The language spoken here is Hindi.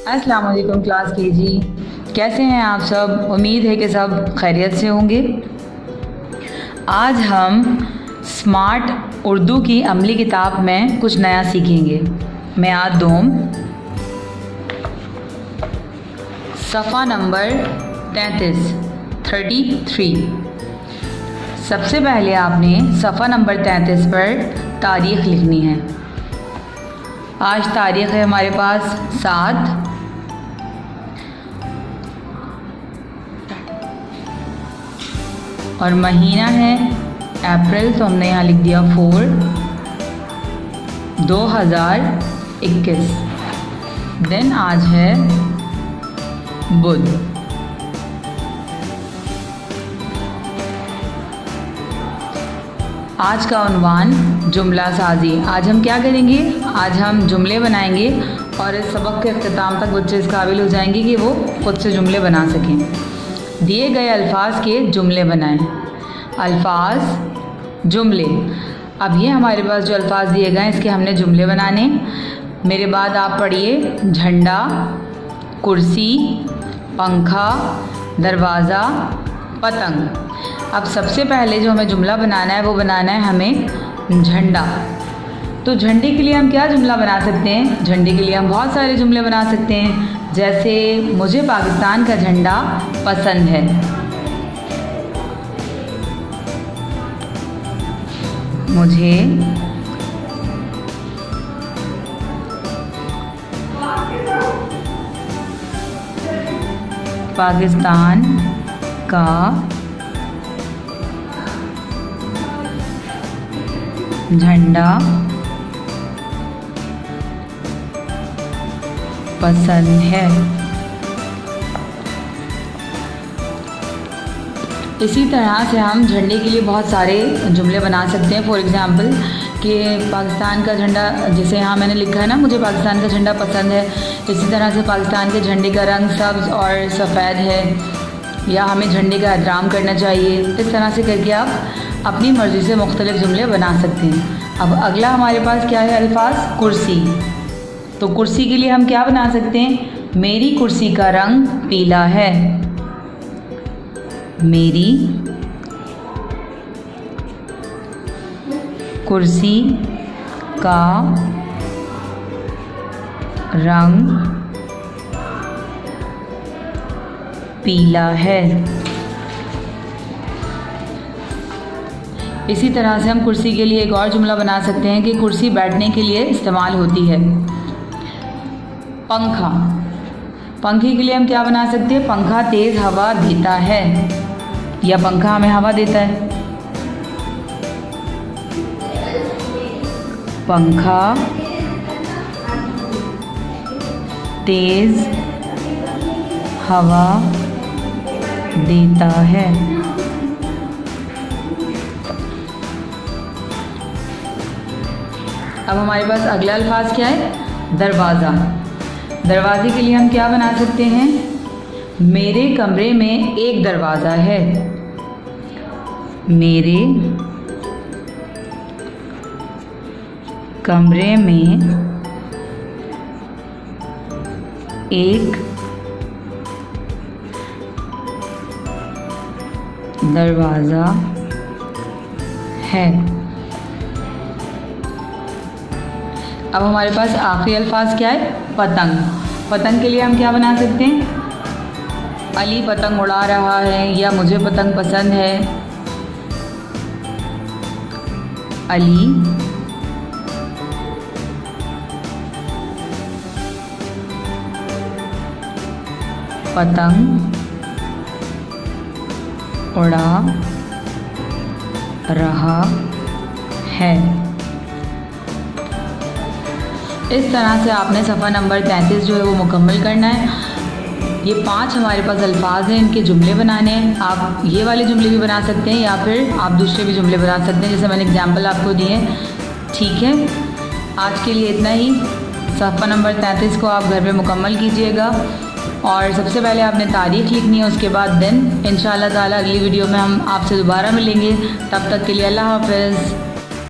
अस्सलाम वालेकुम क्लास केजी। कैसे हैं आप सब? उम्मीद है कि सब खैरियत से होंगे। आज हम स्मार्ट उर्दू की अमली किताब में कुछ नया सीखेंगे। मियाद दोम सफ़ा नंबर 33। सबसे पहले आपने सफ़ा नंबर 33 पर तारीख़ लिखनी है। आज तारीख़ है हमारे पास 7 और महीना है अप्रैल, तो हमने यहाँ लिख दिया 4 2021। दिन आज है बुध। आज का उन्वान जुमला साजी। आज हम क्या करेंगे? आज हम जुमले बनाएंगे और इस सबक के अख्ताम तक बच्चे इस काबिल हो जाएंगे कि वो खुद से जुमले बना सकें। दिए गए अल्फाज के जुमले बनाएं। अल्फाज जुमले। अब ये हमारे पास जो अल्फाज दिए गए हैं इसके हमने जुमले बनाने। मेरे बाद आप पढ़िए। झंडा, कुर्सी, पंखा, दरवाज़ा, पतंग। अब सबसे पहले जो हमें जुमला बनाना है वो बनाना है हमें झंडा। तो झंडे के लिए हम क्या जुमला बना सकते हैं? झंडे के लिए हम बहुत सारे जुमले बना सकते हैं, जैसे मुझे पाकिस्तान का झंडा पसंद है। मुझे पाकिस्तान का झंडा पसंद है। इसी तरह से हम झंडे के लिए बहुत सारे जुमले बना सकते हैं। फॉर एग्ज़ाम्पल कि पाकिस्तान का झंडा, जैसे यहाँ मैंने लिखा है ना, मुझे पाकिस्तान का झंडा पसंद है। इसी तरह से पाकिस्तान के झंडे का रंग सब्ज़ और सफ़ेद है, या हमें झंडे का एहतराम करना चाहिए। इस तरह से करके आप अपनी मर्ज़ी से मुख्तलिफ़ जुमले बना सकते हैं। अब अगला हमारे पास क्या है अल्फाज? कुर्सी। तो कुर्सी के लिए हम क्या बना सकते हैं? मेरी कुर्सी का रंग पीला है। मेरी कुर्सी का रंग पीला है। इसी तरह से हम कुर्सी के लिए एक और जुमला बना सकते हैं कि कुर्सी बैठने के लिए इस्तेमाल होती है। पंखा। पंखे के लिए हम क्या बना सकते हैं? पंखा तेज़ हवा देता है, या पंखा हमें हवा देता है। पंखा तेज़ हवा देता है। अब हमारे पास अगला अल्फाज क्या है? दरवाज़ा। दरवाजे के लिए हम क्या बना सकते हैं? मेरे कमरे में एक दरवाज़ा है। मेरे कमरे में एक दरवाज़ा है। अब हमारे पास आखिरी अल्फाज क्या है? पतंग। पतंग के लिए हम क्या बना सकते हैं? अली पतंग उड़ा रहा है, या मुझे पतंग पसंद है। अली पतंग उड़ा रहा है। इस तरह से आपने सफ़ा नंबर 33 जो है वो मुकम्मल करना है। ये 5 हमारे पास अल्फाज हैं, इनके जुमले बनाने हैं। आप ये वाले जुमले भी बना सकते हैं, या फिर आप दूसरे भी जुमले बना सकते हैं, जैसे मैंने एग्जांपल आपको दिए। ठीक है, आज के लिए इतना ही। सफ़ा नंबर 33 को आप घर में मुकम्मल कीजिएगा, और सबसे पहले आपने तारीख़ लिखनी है, उसके बाद दिन। इंशाअल्लाह ताला अगली वीडियो में हम आपसे दोबारा मिलेंगे। तब तक के लिए अल्लाह हाफ़िज़।